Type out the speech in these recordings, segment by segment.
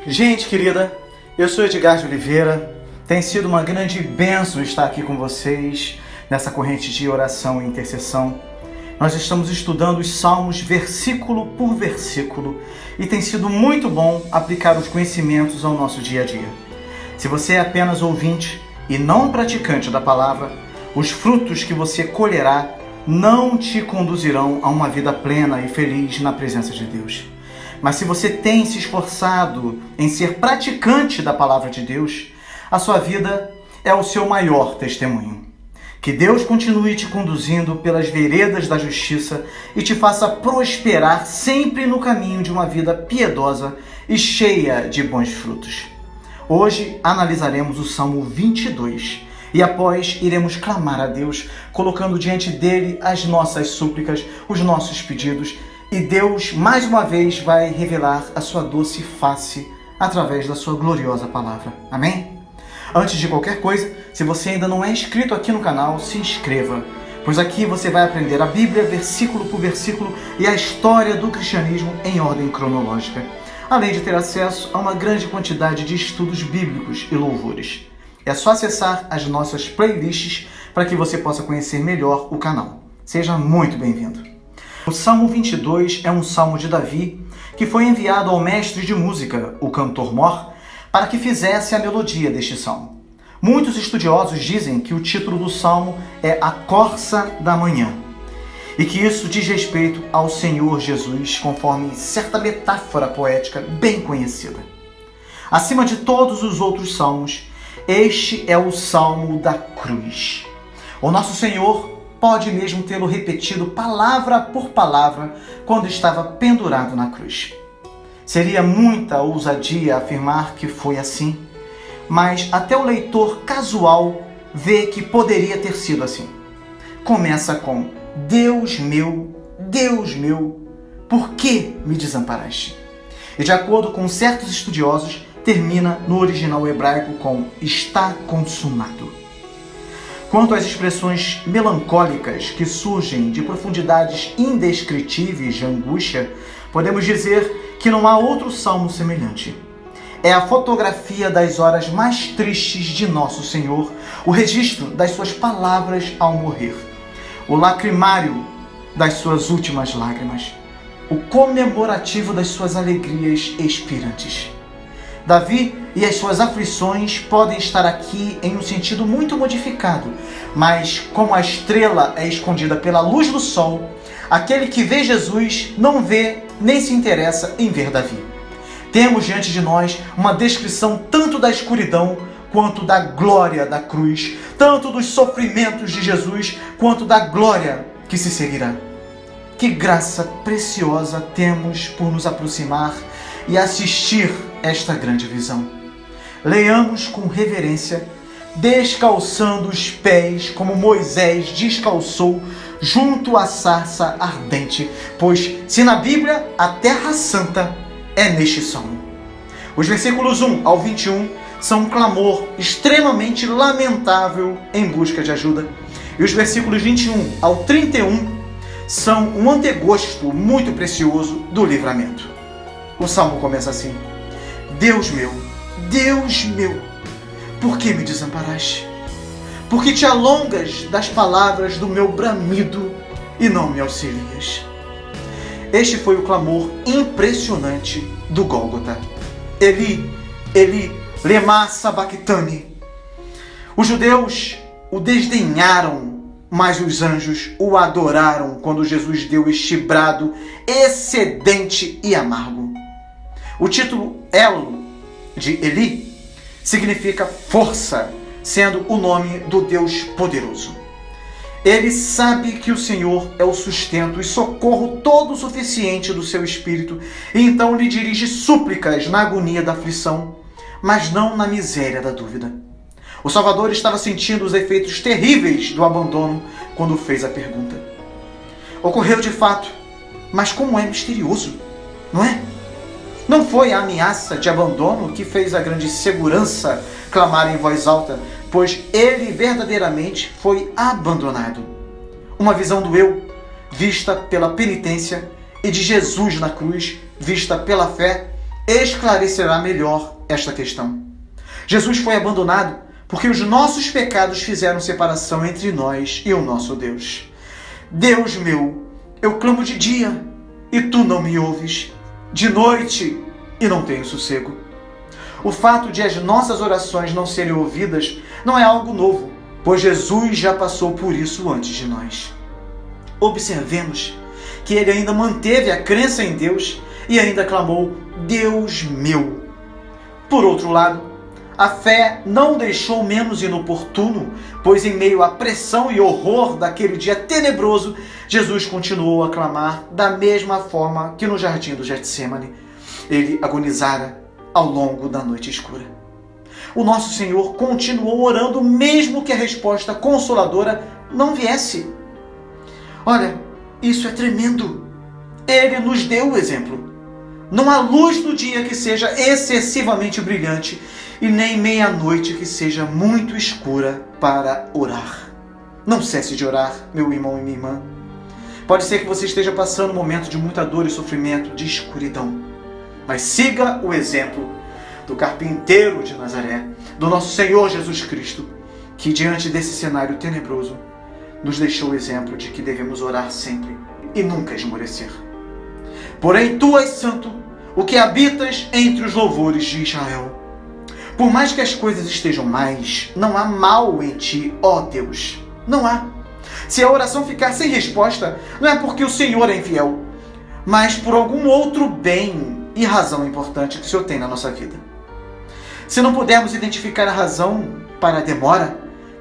Gente querida, eu sou Edgar de Oliveira. Tem sido uma grande bênção estar aqui com vocês nessa corrente de oração e intercessão. Nós estamos estudando os Salmos versículo por versículo e tem sido muito bom aplicar os conhecimentos ao nosso dia a dia. Se você é apenas ouvinte e não praticante da palavra, os frutos que você colherá não te conduzirão a uma vida plena e feliz na presença de Deus. Mas se você tem se esforçado em ser praticante da palavra de Deus, a sua vida é o seu maior testemunho. Que Deus continue te conduzindo pelas veredas da justiça e te faça prosperar sempre no caminho de uma vida piedosa e cheia de bons frutos. Hoje analisaremos o Salmo 22 e após iremos clamar a Deus, colocando diante dele as nossas súplicas, os nossos pedidos, e Deus mais uma vez vai revelar a sua doce face através da sua gloriosa palavra. Amém? Antes de qualquer coisa, se você ainda não é inscrito aqui no canal, se inscreva, pois aqui você vai aprender a Bíblia versículo por versículo e a história do cristianismo em ordem cronológica, além de ter acesso a uma grande quantidade de estudos bíblicos e louvores. É só acessar as nossas playlists para que você possa conhecer melhor o canal. Seja muito bem-vindo. O Salmo 22 é um salmo de Davi que foi enviado ao mestre de música, o cantor Mor, para que fizesse a melodia deste salmo. Muitos estudiosos dizem que o título do salmo é A Corça da Manhã e que isso diz respeito ao Senhor Jesus, conforme certa metáfora poética bem conhecida. Acima de todos os outros salmos, este é o salmo da cruz. O nosso Senhor pode mesmo tê-lo repetido palavra por palavra quando estava pendurado na cruz. Seria muita ousadia afirmar que foi assim, mas até o leitor casual vê que poderia ter sido assim. Começa com: Deus meu, por que me desamparaste? E de acordo com certos estudiosos, termina no original hebraico com está consumado. Quanto às expressões melancólicas que surgem de profundidades indescritíveis de angústia, podemos dizer que não há outro salmo semelhante. É a fotografia das horas mais tristes de Nosso Senhor, o registro das suas palavras ao morrer, o lacrimário das suas últimas lágrimas, o comemorativo das suas alegrias expirantes. Davi e as suas aflições podem estar aqui em um sentido muito modificado, mas como a estrela é escondida pela luz do sol, aquele que vê Jesus não vê nem se interessa em ver Davi. Temos diante de nós uma descrição tanto da escuridão quanto da glória da cruz, tanto dos sofrimentos de Jesus quanto da glória que se seguirá. Que graça preciosa temos por nos aproximar e assistir esta grande visão. Leiamos com reverência, descalçando os pés como Moisés descalçou junto à sarça ardente, pois se na Bíblia a terra santa é neste salmo. Os versículos 1 ao 21 são um clamor extremamente lamentável em busca de ajuda, e os versículos 21 ao 31 são um antegosto muito precioso do livramento. O salmo começa assim: Deus meu, por que me desamparaste? Por que te alongas das palavras do meu bramido e não me auxilias? Este foi o clamor impressionante do Gólgota. Eli, Eli, lema sabachthani. Os judeus o desdenharam, mas os anjos o adoraram quando Jesus deu este brado excedente e amargo. O título Elo de Eli significa força, sendo o nome do Deus poderoso. Ele sabe que o Senhor é o sustento e socorro todo o suficiente do seu espírito, e então lhe dirige súplicas na agonia da aflição, mas não na miséria da dúvida. O Salvador estava sentindo os efeitos terríveis do abandono quando fez a pergunta. Ocorreu de fato, mas como é misterioso, não é? Não foi a ameaça de abandono que fez a grande segurança clamar em voz alta, pois ele verdadeiramente foi abandonado. Uma visão do eu, vista pela penitência, e de Jesus na cruz, vista pela fé, esclarecerá melhor esta questão. Jesus foi abandonado porque os nossos pecados fizeram separação entre nós e o nosso Deus. Deus meu, eu clamo de dia e tu não me ouves, de noite e não tenho sossego. O fato de as nossas orações não serem ouvidas não é algo novo, pois Jesus já passou por isso antes de nós. Observemos que ele ainda manteve a crença em Deus e ainda clamou, Deus meu. Por outro lado, a fé não o deixou menos inoportuno, pois em meio à pressão e horror daquele dia tenebroso, Jesus continuou a clamar da mesma forma que no jardim do Getsêmani. Ele agonizara ao longo da noite escura. O nosso Senhor continuou orando mesmo que a resposta consoladora não viesse. Olha, isso é tremendo. Ele nos deu o exemplo. Não há luz do dia que seja excessivamente brilhante e nem meia-noite que seja muito escura para orar. Não cesse de orar, meu irmão e minha irmã. Pode ser que você esteja passando um momento de muita dor e sofrimento, de escuridão. Mas siga o exemplo do carpinteiro de Nazaré, do nosso Senhor Jesus Cristo, que diante desse cenário tenebroso, nos deixou o exemplo de que devemos orar sempre e nunca esmorecer. Porém, tu és santo, o que habitas entre os louvores de Israel. Por mais que as coisas estejam mais, não há mal em ti, ó Deus. Não há. Se a oração ficar sem resposta, não é porque o Senhor é infiel, mas por algum outro bem e razão importante que o Senhor tem na nossa vida. Se não pudermos identificar a razão para a demora,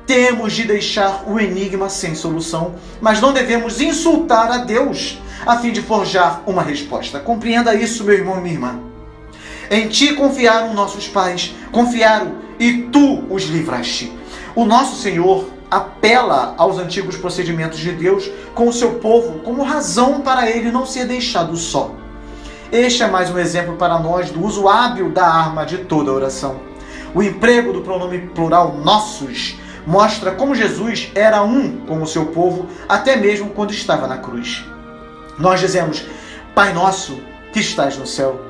temos de deixar o enigma sem solução, mas não devemos insultar a Deus a fim de forjar uma resposta. Compreenda isso, meu irmão e minha irmã. Em ti confiaram nossos pais, confiaram e tu os livraste. O nosso Senhor apela aos antigos procedimentos de Deus com o seu povo como razão para ele não ser deixado só. Este é mais um exemplo para nós do uso hábil da arma de toda oração. O emprego do pronome plural nossos mostra como Jesus era um com o seu povo, até mesmo quando estava na cruz. Nós dizemos, Pai nosso que estás no céu.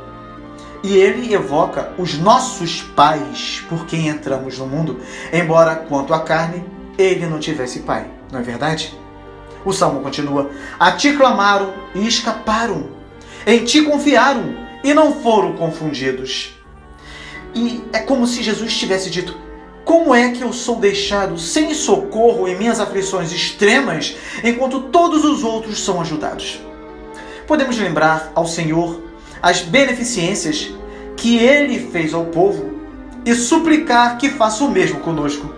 E ele evoca os nossos pais por quem entramos no mundo, embora quanto à carne, ele não tivesse pai. Não é verdade? O salmo continua, a ti clamaram e escaparam, em ti confiaram e não foram confundidos. E é como se Jesus tivesse dito, como é que eu sou deixado sem socorro em minhas aflições extremas, enquanto todos os outros são ajudados? Podemos lembrar ao Senhor as beneficências que Ele fez ao povo e suplicar que faça o mesmo conosco.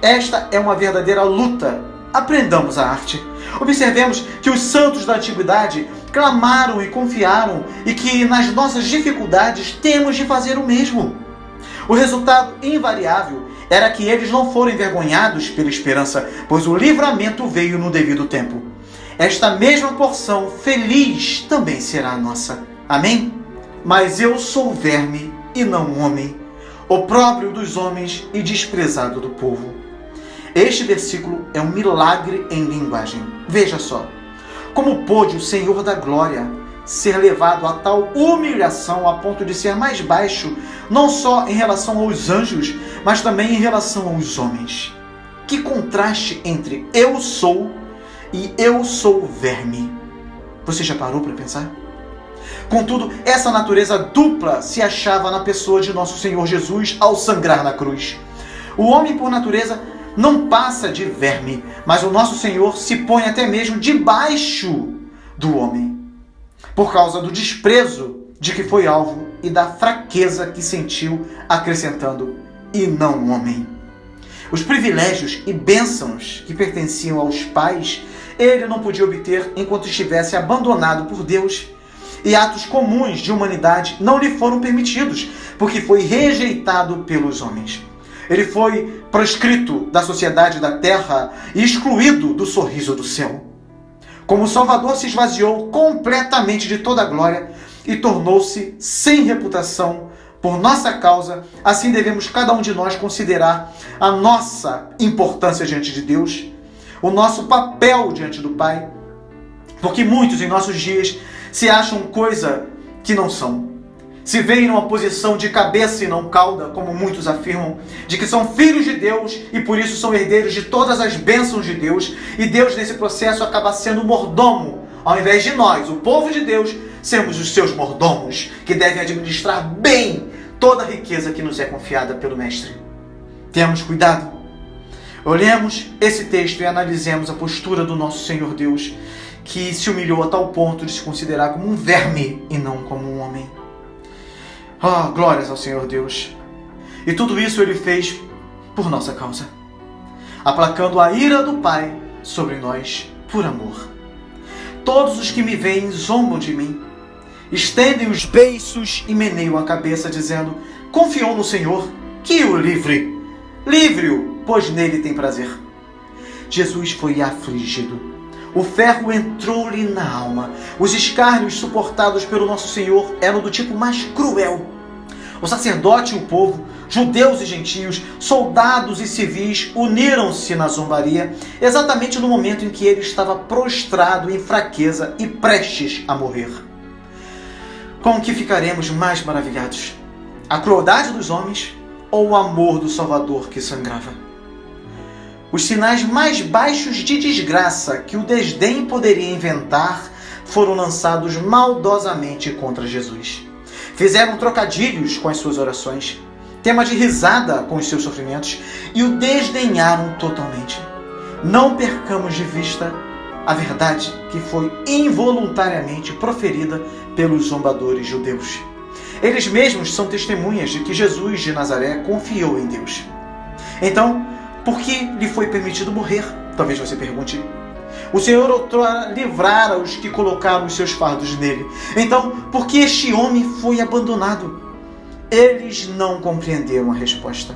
Esta é uma verdadeira luta. Aprendamos a arte. Observemos que os santos da antiguidade clamaram e confiaram e que nas nossas dificuldades temos de fazer o mesmo. O resultado invariável era que eles não foram envergonhados pela esperança, pois o livramento veio no devido tempo. Esta mesma porção feliz também será a nossa. Amém? Mas eu sou verme e não homem, opróbrio dos homens e desprezado do povo. Este versículo é um milagre em linguagem. Veja só, como pôde o Senhor da Glória ser levado a tal humilhação a ponto de ser mais baixo, não só em relação aos anjos, mas também em relação aos homens. Que contraste entre eu sou e eu sou verme. Você já parou para pensar? Contudo, essa natureza dupla se achava na pessoa de nosso Senhor Jesus ao sangrar na cruz. O homem, por natureza, não passa de verme, mas o nosso Senhor se põe até mesmo debaixo do homem, por causa do desprezo de que foi alvo e da fraqueza que sentiu, acrescentando, e não homem. Os privilégios e bênçãos que pertenciam aos pais, ele não podia obter enquanto estivesse abandonado por Deus, e atos comuns de humanidade não lhe foram permitidos, porque foi rejeitado pelos homens. Ele foi proscrito da sociedade da terra e excluído do sorriso do céu. Como o Salvador se esvaziou completamente de toda a glória e tornou-se sem reputação por nossa causa, assim devemos cada um de nós considerar a nossa importância diante de Deus, o nosso papel diante do Pai, porque muitos em nossos dias se acham coisa que não são. se veem numa posição de cabeça e não cauda, como muitos afirmam, de que são filhos de Deus e por isso são herdeiros de todas as bênçãos de Deus, e Deus nesse processo acaba sendo mordomo, ao invés de nós, o povo de Deus, sermos os seus mordomos, que devem administrar bem toda a riqueza que nos é confiada pelo Mestre. Tenhamos cuidado. Olhemos esse texto e analisemos a postura do nosso Senhor Deus, que se humilhou a tal ponto de se considerar como um verme e não como um homem. Oh, glórias ao Senhor Deus! E tudo isso Ele fez por nossa causa, aplacando a ira do Pai sobre nós por amor. Todos os que me veem zombam de mim, estendem os beiços e meneiam a cabeça, dizendo: confiou no Senhor, que o livre. Livre-o, pois nele tem prazer. Jesus foi afligido. O ferro entrou-lhe na alma. Os escárnios suportados pelo nosso Senhor eram do tipo mais cruel. O sacerdote e o povo, judeus e gentios, soldados e civis, uniram-se na zombaria, exatamente no momento em que ele estava prostrado em fraqueza e prestes a morrer. Com o que ficaremos mais maravilhados? A crueldade dos homens ou o amor do Salvador que sangrava? Os sinais mais baixos de desgraça que o desdém poderia inventar foram lançados maldosamente contra Jesus. Fizeram trocadilhos com as suas orações, tema de risada com os seus sofrimentos, e o desdenharam totalmente. Não percamos de vista a verdade que foi involuntariamente proferida pelos zombadores judeus. Eles mesmos são testemunhas de que Jesus de Nazaré confiou em Deus. Então, por que lhe foi permitido morrer? Talvez você pergunte. O Senhor outrora livrara os que colocaram os seus fardos nele. Então, por que este homem foi abandonado? Eles não compreenderam a resposta.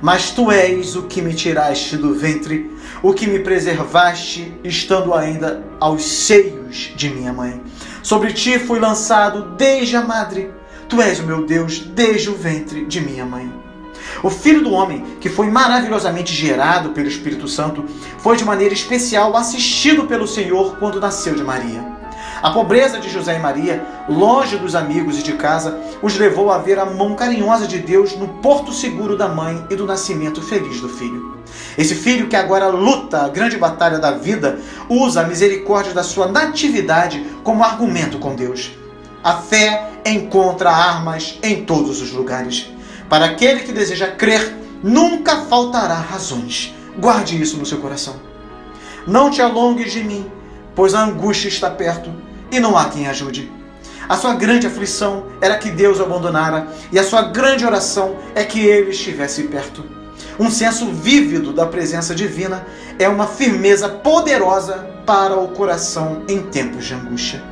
Mas tu és o que me tiraste do ventre, o que me preservaste, estando ainda aos seios de minha mãe. Sobre ti fui lançado desde a madre. Tu és o meu Deus desde o ventre de minha mãe. O Filho do Homem, que foi maravilhosamente gerado pelo Espírito Santo, foi de maneira especial assistido pelo Senhor quando nasceu de Maria. A pobreza de José e Maria, longe dos amigos e de casa, os levou a ver a mão carinhosa de Deus no porto seguro da mãe e do nascimento feliz do filho. Esse filho que agora luta a grande batalha da vida, usa a misericórdia da sua natividade como argumento com Deus. A fé encontra armas em todos os lugares. Para aquele que deseja crer, nunca faltará razões. Guarde isso no seu coração. Não te alongues de mim, pois a angústia está perto e não há quem ajude. A sua grande aflição era que Deus o abandonara, e a sua grande oração é que ele estivesse perto. Um senso vívido da presença divina é uma firmeza poderosa para o coração em tempos de angústia.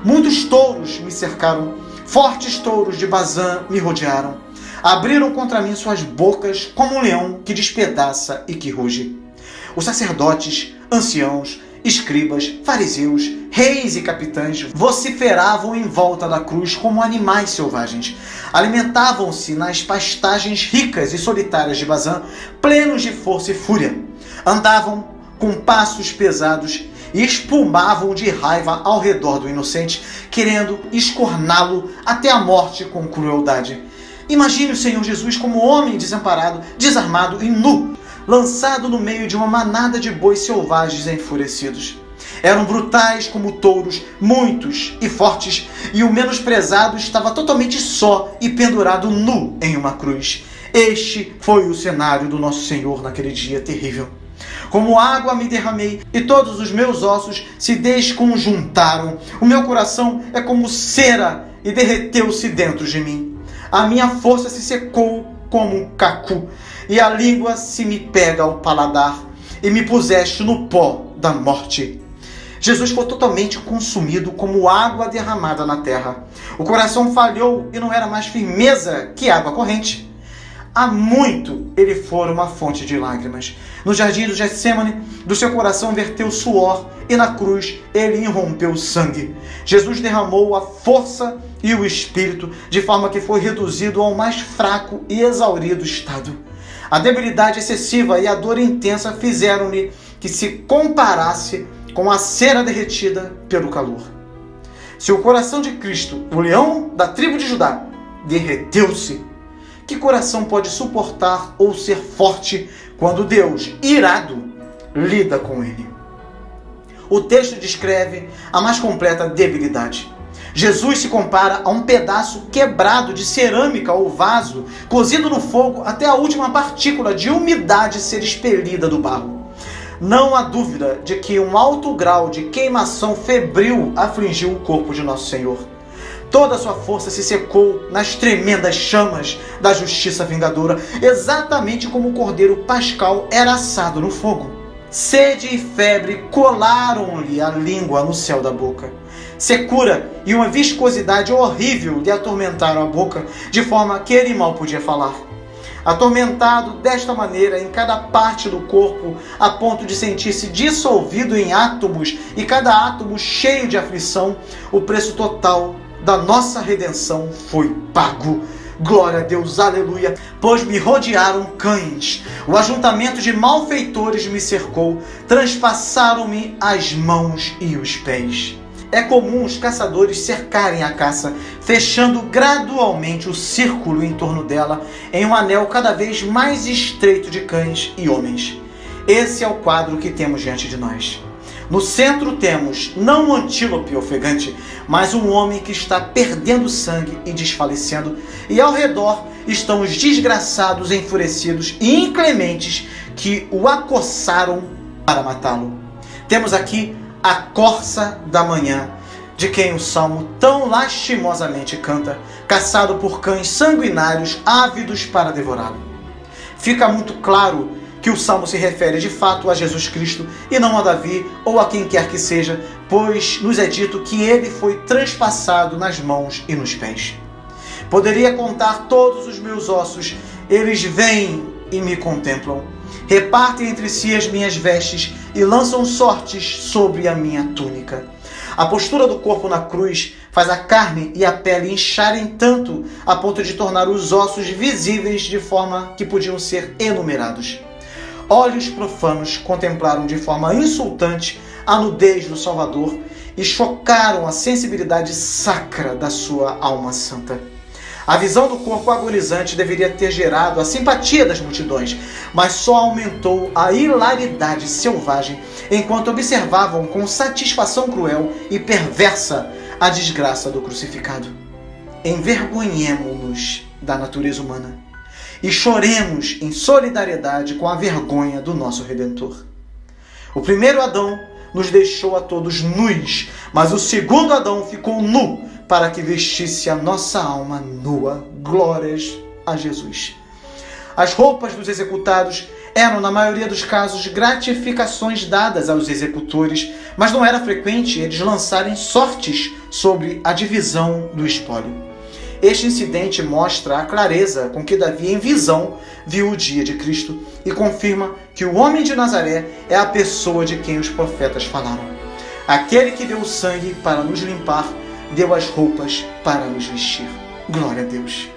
Muitos touros me cercaram, fortes touros de Bazã me rodearam. Abriram contra mim suas bocas como um leão que despedaça e que ruge. Os sacerdotes, anciãos, escribas, fariseus, reis e capitães vociferavam em volta da cruz como animais selvagens. Alimentavam-se nas pastagens ricas e solitárias de Bazã, plenos de força e fúria. Andavam com passos pesados e espumavam de raiva ao redor do inocente, querendo escorná-lo até a morte com crueldade. Imagine o Senhor Jesus como homem desamparado, desarmado e nu, lançado no meio de uma manada de bois selvagens e enfurecidos. Eram brutais como touros, muitos e fortes, e o menosprezado estava totalmente só e pendurado nu em uma cruz. Este foi o cenário do nosso Senhor naquele dia terrível. Como água me derramei, e todos os meus ossos se desconjuntaram. O meu coração é como cera, e derreteu-se dentro de mim. A minha força se secou como um cacu, e a língua se me pega ao paladar, e me puseste no pó da morte. Jesus foi totalmente consumido como água derramada na terra. O coração falhou e não era mais firmeza que água corrente. Há muito ele fora uma fonte de lágrimas. No jardim do Getsêmani, do seu coração verteu suor, e na cruz ele irrompeu sangue. Jesus derramou a força e o espírito, de forma que foi reduzido ao mais fraco e exaurido estado. A debilidade excessiva e a dor intensa fizeram-lhe que se comparasse com a cera derretida pelo calor. Se o coração de Cristo, o leão da tribo de Judá, derreteu-se, que coração pode suportar ou ser forte quando Deus, irado, lida com ele? O texto descreve a mais completa debilidade. Jesus se compara a um pedaço quebrado de cerâmica ou vaso, cozido no fogo até a última partícula de umidade ser expelida do barro. Não há dúvida de que um alto grau de queimação febril afligiu o corpo de nosso Senhor. Toda a sua força se secou nas tremendas chamas da justiça vingadora, exatamente como o cordeiro pascal era assado no fogo. Sede e febre colaram-lhe a língua no céu da boca. Secura e uma viscosidade horrível lhe atormentaram a boca, de forma que ele mal podia falar. Atormentado desta maneira em cada parte do corpo, a ponto de sentir-se dissolvido em átomos e cada átomo cheio de aflição, o preço total da nossa redenção foi pago. Glória a Deus, aleluia, pois me rodearam cães, o ajuntamento de malfeitores me cercou, transpassaram-me as mãos e os pés. É comum os caçadores cercarem a caça, fechando gradualmente o círculo em torno dela em um anel cada vez mais estreito de cães e homens. Esse é o quadro que temos diante de nós. No centro temos não um antílope ofegante, mas um homem que está perdendo sangue e desfalecendo, e ao redor estão os desgraçados, enfurecidos e inclementes que o acossaram para matá-lo. Temos aqui a corça da manhã, de quem o Salmo tão lastimosamente canta, caçado por cães sanguinários ávidos para devorá-lo. Fica muito claro que o Salmo se refere de fato a Jesus Cristo e não a Davi ou a quem quer que seja, pois nos é dito que ele foi transpassado nas mãos e nos pés. Poderia contar todos os meus ossos, eles vêm e me contemplam. Repartem entre si as minhas vestes e lançam sortes sobre a minha túnica. A postura do corpo na cruz faz a carne e a pele incharem tanto a ponto de tornar os ossos visíveis de forma que podiam ser enumerados. Olhos profanos contemplaram de forma insultante a nudez do Salvador e chocaram a sensibilidade sacra da sua alma santa. A visão do corpo agonizante deveria ter gerado a simpatia das multidões, mas só aumentou a hilaridade selvagem enquanto observavam com satisfação cruel e perversa a desgraça do crucificado. Envergonhemo-nos da natureza humana e choremos em solidariedade com a vergonha do nosso Redentor. O primeiro Adão nos deixou a todos nus, mas o segundo Adão ficou nu para que vestisse a nossa alma nua. Glórias a Jesus. As roupas dos executados eram, na maioria dos casos, gratificações dadas aos executores, mas não era frequente eles lançarem sortes sobre a divisão do espólio. Este incidente mostra a clareza com que Davi, em visão, viu o dia de Cristo e confirma que o homem de Nazaré é a pessoa de quem os profetas falaram. Aquele que deu o sangue para nos limpar, deu as roupas para nos vestir. Glória a Deus.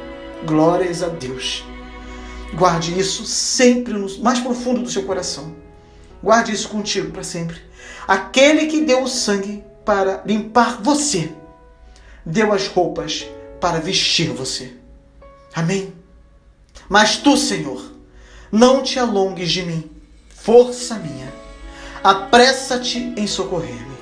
Glórias a Deus. Guarde isso sempre no mais profundo do seu coração. Guarde isso contigo para sempre. Aquele que deu o sangue para limpar você, deu as roupas para vestir você. Amém? Mas tu, Senhor, não te alongues de mim, força minha. Apressa-te em socorrer-me.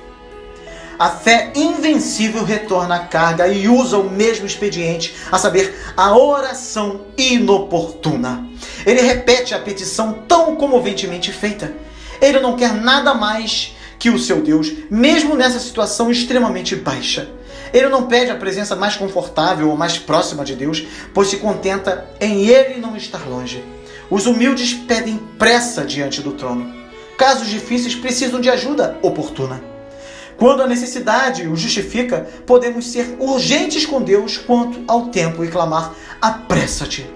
A fé invencível retorna à carga e usa o mesmo expediente, a saber, a oração inoportuna. Ele repete a petição tão comoventemente feita. Ele não quer nada mais que o seu Deus, mesmo nessa situação extremamente baixa. Ele não pede a presença mais confortável ou mais próxima de Deus, pois se contenta em Ele não estar longe. Os humildes pedem pressa diante do trono. Casos difíceis precisam de ajuda oportuna. Quando a necessidade o justifica, podemos ser urgentes com Deus quanto ao tempo e clamar: apressa-te.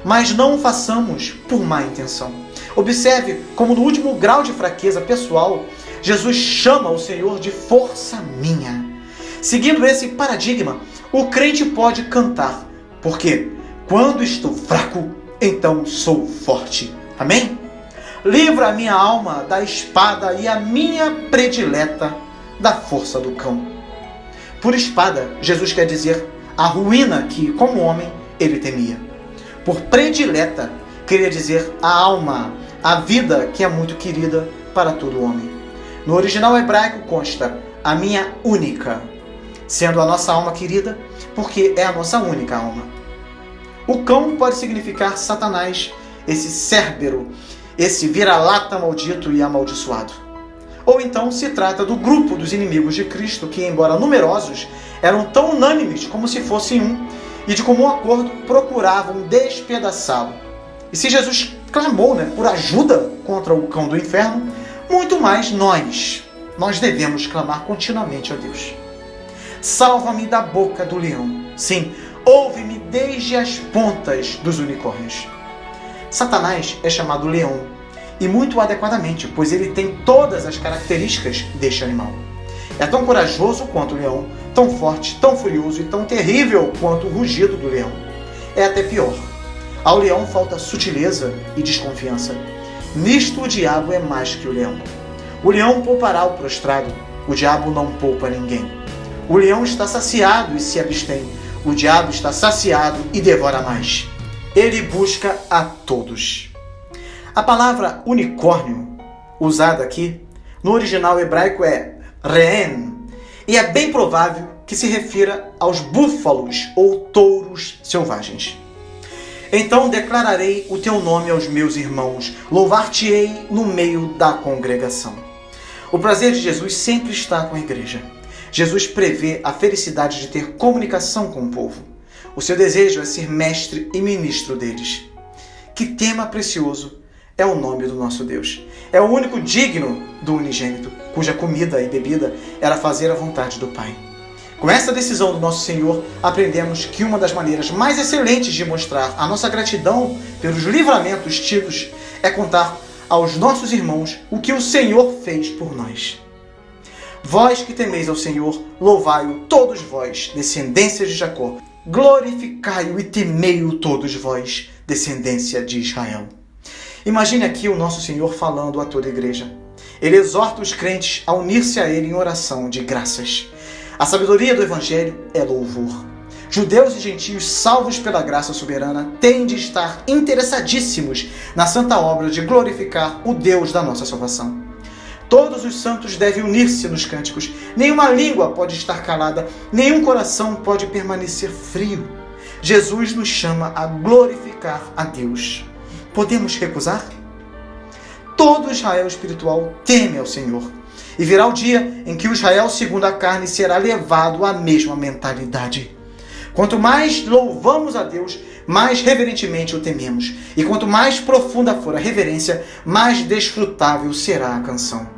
Mas não o façamos por má intenção. Observe como no último grau de fraqueza pessoal, Jesus chama o Senhor de força minha. Seguindo esse paradigma, o crente pode cantar, porque quando estou fraco, então sou forte. Amém? Livra a minha alma da espada e a minha predileta da força do cão. Por espada, Jesus quer dizer a ruína que, como homem, ele temia. Por predileta, queria dizer a alma, a vida que é muito querida para todo homem. No original hebraico consta a minha única, sendo a nossa alma querida, porque é a nossa única alma. O cão pode significar Satanás, esse Cérbero, esse vira-lata maldito e amaldiçoado. Ou então se trata do grupo dos inimigos de Cristo, que, embora numerosos, eram tão unânimes como se fossem um, e de comum acordo procuravam despedaçá-lo. E se Jesus clamou, por ajuda contra o cão do inferno, muito mais nós devemos clamar continuamente a Deus. Salva-me da boca do leão. Sim, ouve-me desde as pontas dos unicórnios. Satanás é chamado leão, e muito adequadamente, pois ele tem todas as características deste animal. É tão corajoso quanto o leão, tão forte, tão furioso e tão terrível quanto o rugido do leão. É até pior. Ao leão falta sutileza e desconfiança. Nisto o diabo é mais que o leão. O leão poupará o prostrado, o diabo não poupa ninguém. O leão está saciado e se abstém, o diabo está saciado e devora mais. Ele busca a todos. A palavra unicórnio, usada aqui, no original hebraico é re'en, e é bem provável que se refira aos búfalos ou touros selvagens. Então declararei o teu nome aos meus irmãos, louvar-te-ei no meio da congregação. O prazer de Jesus sempre está com a igreja. Jesus prevê a felicidade de ter comunicação com o povo. O seu desejo é ser mestre e ministro deles. Que tema precioso é o nome do nosso Deus. É o único digno do unigênito, cuja comida e bebida era fazer a vontade do Pai. Com essa decisão do nosso Senhor, aprendemos que uma das maneiras mais excelentes de mostrar a nossa gratidão pelos livramentos tidos é contar aos nossos irmãos o que o Senhor fez por nós. Vós que temeis ao Senhor, louvai-o todos vós, descendência de Jacó. Glorificai-o e temei-o todos vós, descendência de Israel. Imagine aqui o nosso Senhor falando a toda a igreja. Ele exorta os crentes a unir-se a Ele em oração de graças. A sabedoria do Evangelho é louvor. Judeus e gentios salvos pela graça soberana têm de estar interessadíssimos na santa obra de glorificar o Deus da nossa salvação. Todos os santos devem unir-se nos cânticos. Nenhuma língua pode estar calada, nenhum coração pode permanecer frio. Jesus nos chama a glorificar a Deus. Podemos recusar? Todo Israel espiritual teme ao Senhor. E virá o dia em que o Israel segundo a carne será levado à mesma mentalidade. Quanto mais louvamos a Deus, mais reverentemente o tememos. E quanto mais profunda for a reverência, mais desfrutável será a canção.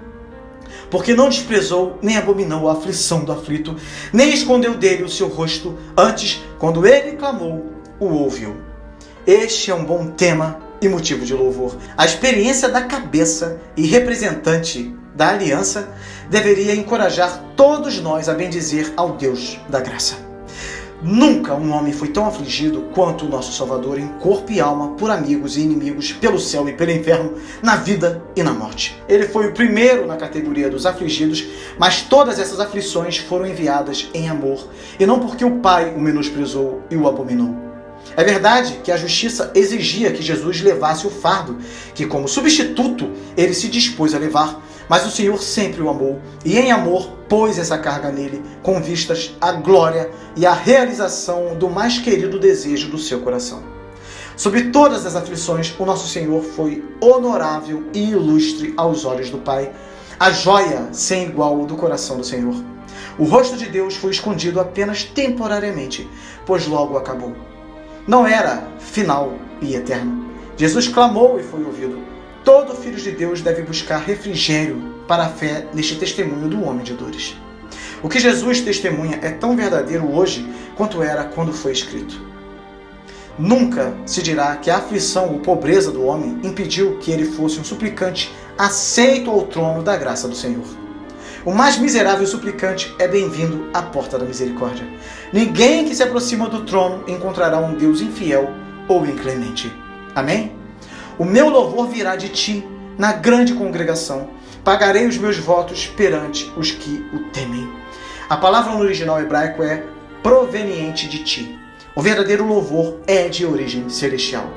Porque não desprezou nem abominou a aflição do aflito, nem escondeu dele o seu rosto, antes, quando ele clamou, o ouviu. Este é um bom tema e motivo de louvor. A experiência da cabeça e representante da aliança deveria encorajar todos nós a bendizer ao Deus da graça. Nunca um homem foi tão afligido quanto o nosso Salvador em corpo e alma, por amigos e inimigos, pelo céu e pelo inferno, na vida e na morte. Ele foi o primeiro na categoria dos afligidos, mas todas essas aflições foram enviadas em amor, e não porque o Pai o menosprezou e o abominou. É verdade que a justiça exigia que Jesus levasse o fardo, que como substituto ele se dispôs a levar, mas o Senhor sempre o amou e em amor pôs essa carga nele, com vistas à glória e à realização do mais querido desejo do seu coração. Sob todas as aflições, o nosso Senhor foi honorável e ilustre aos olhos do Pai, a joia sem igual do coração do Senhor. O rosto de Deus foi escondido apenas temporariamente, pois logo acabou. Não era final e eterno. Jesus clamou e foi ouvido. Todo filho de Deus deve buscar refrigério para a fé neste testemunho do homem de dores. O que Jesus testemunha é tão verdadeiro hoje quanto era quando foi escrito. Nunca se dirá que a aflição ou pobreza do homem impediu que ele fosse um suplicante aceito ao trono da graça do Senhor. O mais miserável suplicante é bem-vindo à porta da misericórdia. Ninguém que se aproxima do trono encontrará um Deus infiel ou inclemente. Amém? O meu louvor virá de ti na grande congregação. Pagarei os meus votos perante os que o temem. A palavra no original hebraico é proveniente de ti. O verdadeiro louvor é de origem celestial.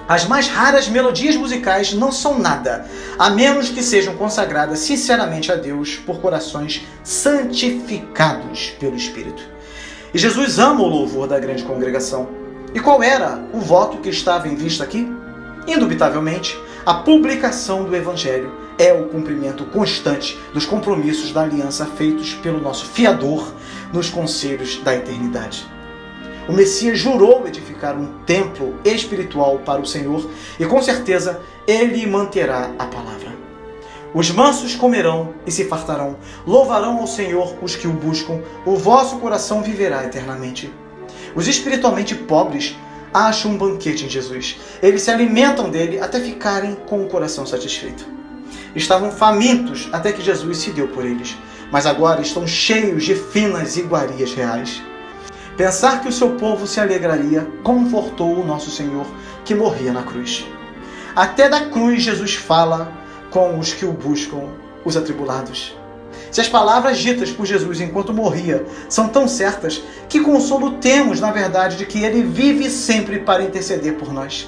As mais raras melodias musicais não são nada, a menos que sejam consagradas sinceramente a Deus por corações santificados pelo Espírito. E Jesus ama o louvor da grande congregação. E qual era o voto que estava em vista aqui? Indubitavelmente, a publicação do Evangelho é o cumprimento constante dos compromissos da aliança feitos pelo nosso fiador nos conselhos da eternidade. O Messias jurou edificar um templo espiritual para o Senhor e com certeza ele manterá a palavra. Os mansos comerão e se fartarão, louvarão ao Senhor os que o buscam, o vosso coração viverá eternamente. Os espiritualmente pobres acham um banquete em Jesus. Eles se alimentam dele até ficarem com o coração satisfeito. Estavam famintos até que Jesus se deu por eles, mas agora estão cheios de finas iguarias reais. Pensar que o seu povo se alegraria confortou o nosso Senhor que morria na cruz. Até da cruz Jesus fala com os que o buscam, os atribulados. Se as palavras ditas por Jesus enquanto morria são tão certas, que consolo temos, na verdade, de que ele vive sempre para interceder por nós.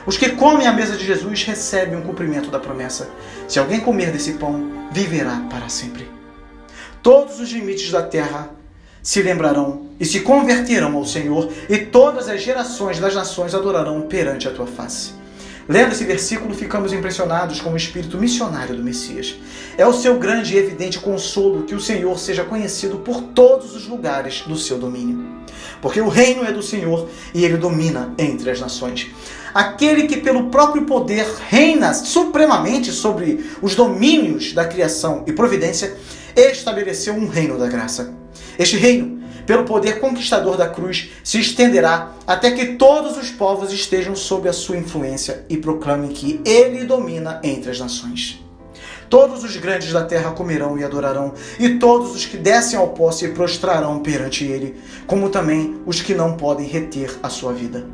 Os que comem à mesa de Jesus recebem o cumprimento da promessa. Se alguém comer desse pão, viverá para sempre. Todos os limites da terra se lembrarão e se converterão ao Senhor, e todas as gerações das nações adorarão perante a tua face. Lendo esse versículo, ficamos impressionados com o espírito missionário do Messias. É o seu grande e evidente consolo que o Senhor seja conhecido por todos os lugares do seu domínio. Porque o reino é do Senhor e ele domina entre as nações. Aquele que pelo próprio poder reina supremamente sobre os domínios da criação e providência, estabeleceu um reino da graça. Este reino, pelo poder conquistador da cruz, se estenderá até que todos os povos estejam sob a sua influência e proclamem que ele domina entre as nações. Todos os grandes da terra comerão e adorarão, e todos os que descem ao pó se prostrarão perante ele, como também os que não podem reter a sua vida.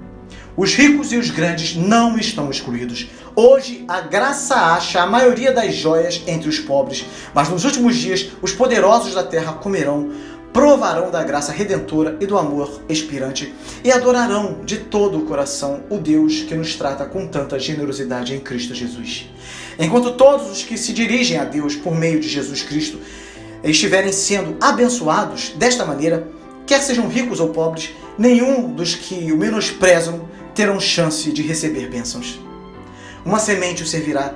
Os ricos e os grandes não estão excluídos. Hoje a graça acha a maioria das joias entre os pobres, mas nos últimos dias os poderosos da terra comerão, provarão da graça redentora e do amor expirante e adorarão de todo o coração o Deus que nos trata com tanta generosidade em Cristo Jesus. Enquanto todos os que se dirigem a Deus por meio de Jesus Cristo estiverem sendo abençoados desta maneira, quer sejam ricos ou pobres, nenhum dos que o menosprezam terão chance de receber bênçãos. Uma semente o servirá,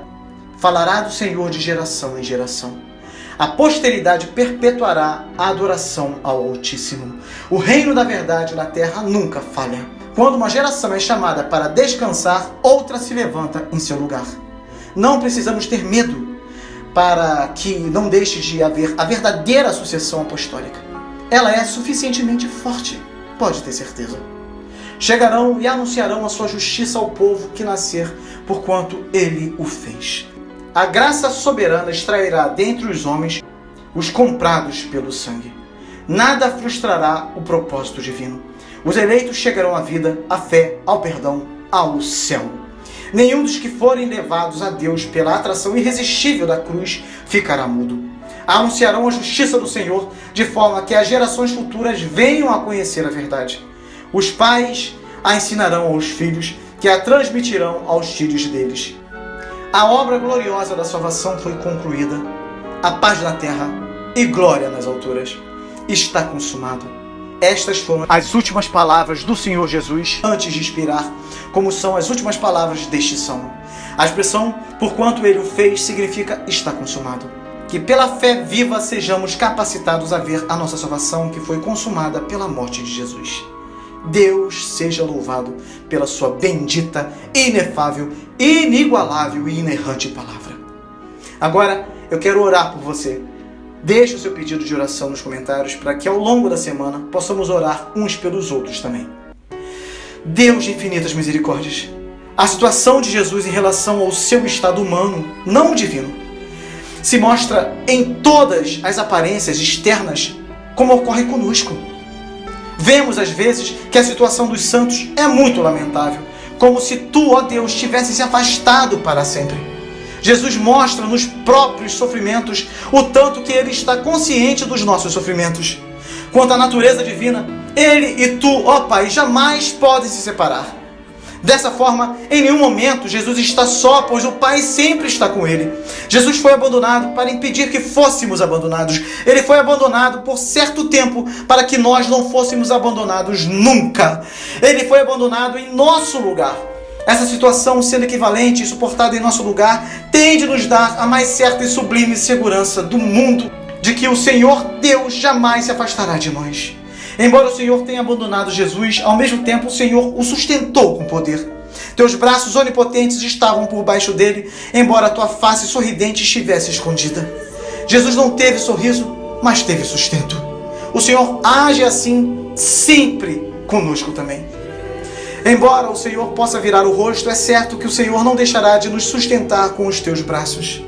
falará do Senhor de geração em geração. A posteridade perpetuará a adoração ao Altíssimo. O reino da verdade na terra nunca falha. Quando uma geração é chamada para descansar, outra se levanta em seu lugar. Não precisamos ter medo para que não deixe de haver a verdadeira sucessão apostólica. Ela é suficientemente forte, pode ter certeza. Chegarão e anunciarão a sua justiça ao povo que nascer, porquanto ele o fez. A graça soberana extrairá dentre os homens os comprados pelo sangue. Nada frustrará o propósito divino. Os eleitos chegarão à vida, à fé, ao perdão, ao céu. Nenhum dos que forem levados a Deus pela atração irresistível da cruz ficará mudo. Anunciarão a justiça do Senhor, de forma que as gerações futuras venham a conhecer a verdade. Os pais a ensinarão aos filhos, que a transmitirão aos filhos deles. A obra gloriosa da salvação foi concluída. A paz na terra e glória nas alturas. Está consumado. Estas foram as últimas palavras do Senhor Jesus antes de expirar, como são as últimas palavras deste salmo. A expressão, porquanto ele o fez, significa está consumado. Que pela fé viva sejamos capacitados a ver a nossa salvação que foi consumada pela morte de Jesus. Deus seja louvado pela sua bendita, inefável, inigualável e inerrante palavra. Agora eu quero orar por você. Deixe o seu pedido de oração nos comentários para que ao longo da semana possamos orar uns pelos outros também. Deus de infinitas misericórdias, a situação de Jesus em relação ao seu estado humano, não divino, se mostra em todas as aparências externas como ocorre conosco. Vemos às vezes que a situação dos santos é muito lamentável, como se tu, ó Deus, tivesse se afastado para sempre. Jesus mostra nos próprios sofrimentos o tanto que Ele está consciente dos nossos sofrimentos. Quanto à natureza divina, Ele e tu, ó Pai, jamais podem se separar. Dessa forma, em nenhum momento Jesus está só, pois o Pai sempre está com Ele. Jesus foi abandonado para impedir que fôssemos abandonados. Ele foi abandonado por certo tempo para que nós não fôssemos abandonados nunca. Ele foi abandonado em nosso lugar. Essa situação, sendo equivalente e suportada em nosso lugar, tem de nos dar a mais certa e sublime segurança do mundo de que o Senhor Deus jamais se afastará de nós. Embora o Senhor tenha abandonado Jesus, ao mesmo tempo o Senhor o sustentou com poder. Teus braços onipotentes estavam por baixo dele, embora a tua face sorridente estivesse escondida. Jesus não teve sorriso, mas teve sustento. O Senhor age assim sempre conosco também. Embora o Senhor possa virar o rosto, é certo que o Senhor não deixará de nos sustentar com os teus braços.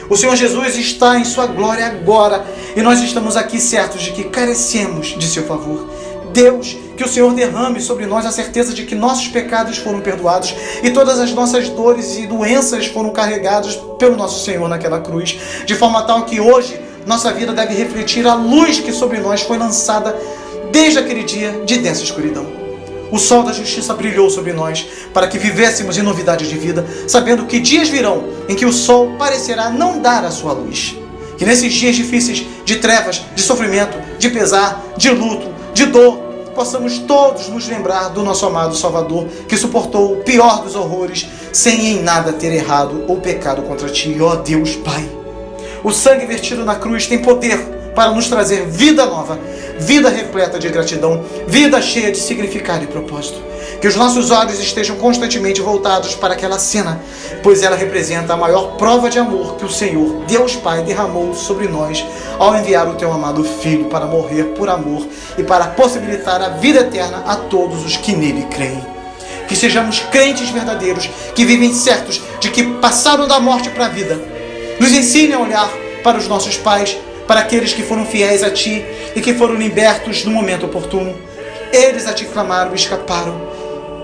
O Senhor Jesus está em sua glória agora e nós estamos aqui certos de que carecemos de seu favor. Deus, que o Senhor derrame sobre nós a certeza de que nossos pecados foram perdoados e todas as nossas dores e doenças foram carregadas pelo nosso Senhor naquela cruz, de forma tal que hoje nossa vida deve refletir a luz que sobre nós foi lançada desde aquele dia de densa escuridão. O sol da justiça brilhou sobre nós, para que vivêssemos em novidade de vida, sabendo que dias virão em que o sol parecerá não dar a sua luz. Que nesses dias difíceis, de trevas, de sofrimento, de pesar, de luto, de dor, possamos todos nos lembrar do nosso amado Salvador, que suportou o pior dos horrores, sem em nada ter errado ou pecado contra ti, ó Deus Pai. O sangue vertido na cruz tem poder para nos trazer vida nova, vida repleta de gratidão, vida cheia de significado e propósito. Que os nossos olhos estejam constantemente voltados para aquela cena, pois ela representa a maior prova de amor que o Senhor, Deus Pai, derramou sobre nós ao enviar o teu amado Filho para morrer por amor e para possibilitar a vida eterna a todos os que nele creem. Que sejamos crentes verdadeiros, que vivem certos de que passaram da morte para a vida. Nos ensine a olhar para os nossos pais, para aqueles que foram fiéis a Ti e que foram libertos no momento oportuno. Eles a Ti clamaram e escaparam.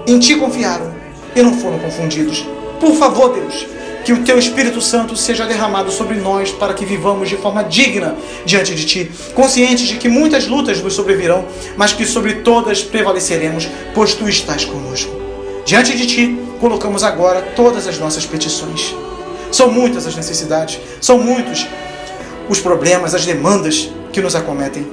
Em Ti confiaram e não foram confundidos. Por favor, Deus, que o Teu Espírito Santo seja derramado sobre nós para que vivamos de forma digna diante de Ti, conscientes de que muitas lutas nos sobrevirão, mas que sobre todas prevaleceremos, pois Tu estás conosco. Diante de Ti, colocamos agora todas as nossas petições. São muitas as necessidades, são muitos os problemas, as demandas que nos acometem.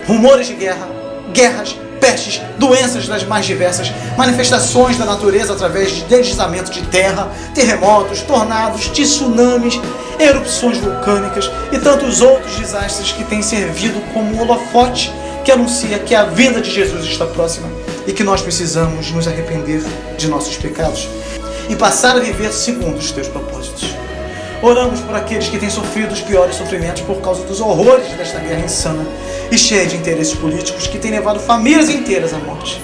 Rumores de guerra, guerras, pestes, doenças das mais diversas, manifestações da natureza através de deslizamento de terra, terremotos, tornados, tsunamis, erupções vulcânicas e tantos outros desastres que têm servido como um holofote que anuncia que a vinda de Jesus está próxima e que nós precisamos nos arrepender de nossos pecados e passar a viver segundo os teus propósitos. Oramos por aqueles que têm sofrido os piores sofrimentos por causa dos horrores desta guerra insana e cheia de interesses políticos que tem levado famílias inteiras à morte.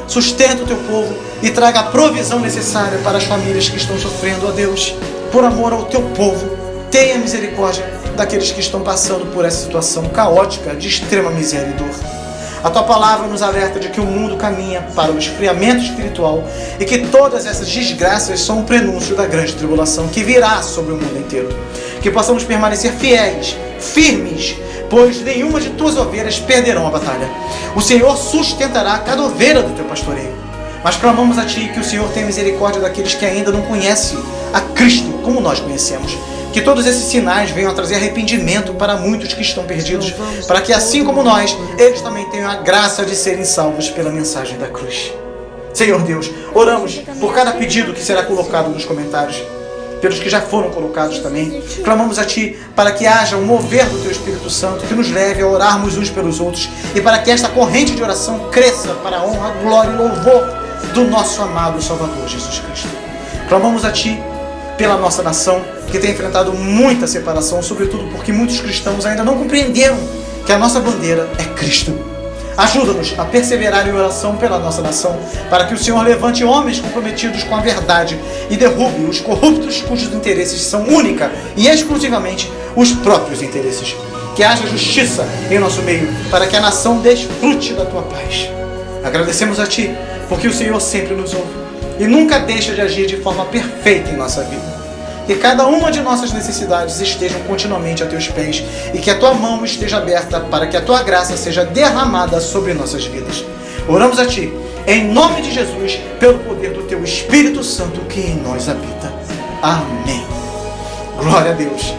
Sustenta o teu povo e traga a provisão necessária para as famílias que estão sofrendo, ó Deus. Por amor ao teu povo, tenha misericórdia daqueles que estão passando por essa situação caótica de extrema miséria e dor. A tua palavra nos alerta de que o mundo caminha para o esfriamento espiritual e que todas essas desgraças são um prenúncio da grande tribulação que virá sobre o mundo inteiro. Que possamos permanecer fiéis, firmes, pois nenhuma de tuas ovelhas perderão a batalha. O Senhor sustentará cada ovelha do teu pastoreio. Mas clamamos a Ti que o Senhor tenha misericórdia daqueles que ainda não conhecem a Cristo como nós conhecemos. Que todos esses sinais venham a trazer arrependimento para muitos que estão perdidos, para que assim como nós, eles também tenham a graça de serem salvos pela mensagem da cruz. Senhor Deus, oramos por cada pedido que será colocado nos comentários, pelos que já foram colocados também. Clamamos a Ti para que haja um mover do Teu Espírito Santo que nos leve a orarmos uns pelos outros e para que esta corrente de oração cresça para a honra, glória e louvor do nosso amado Salvador Jesus Cristo. Clamamos a Ti pela nossa nação, que tem enfrentado muita separação, sobretudo porque muitos cristãos ainda não compreenderam que a nossa bandeira é Cristo. Ajuda-nos a perseverar em oração pela nossa nação, para que o Senhor levante homens comprometidos com a verdade e derrube os corruptos cujos interesses são única e exclusivamente os próprios interesses. Que haja justiça em nosso meio, para que a nação desfrute da Tua paz. Agradecemos a Ti, porque o Senhor sempre nos ouve e nunca deixa de agir de forma perfeita em nossa vida. que cada uma de nossas necessidades estejam continuamente a teus pés e que a tua mão esteja aberta para que a tua graça seja derramada sobre nossas vidas. Oramos a ti, em nome de Jesus, pelo poder do teu Espírito Santo que em nós habita. Amém. Glória a Deus.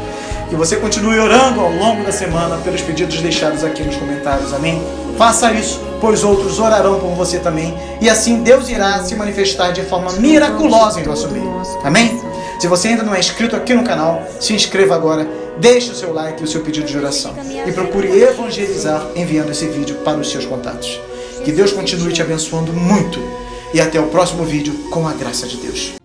Que você continue orando ao longo da semana pelos pedidos deixados aqui nos comentários. Amém? Faça isso, pois outros orarão por você também. E assim Deus irá se manifestar de forma miraculosa em nosso meio. Amém? Se você ainda não é inscrito aqui no canal, se inscreva agora, deixe o seu like e o seu pedido de oração. E procure evangelizar enviando esse vídeo para os seus contatos. Que Deus continue te abençoando muito. E até o próximo vídeo com a graça de Deus.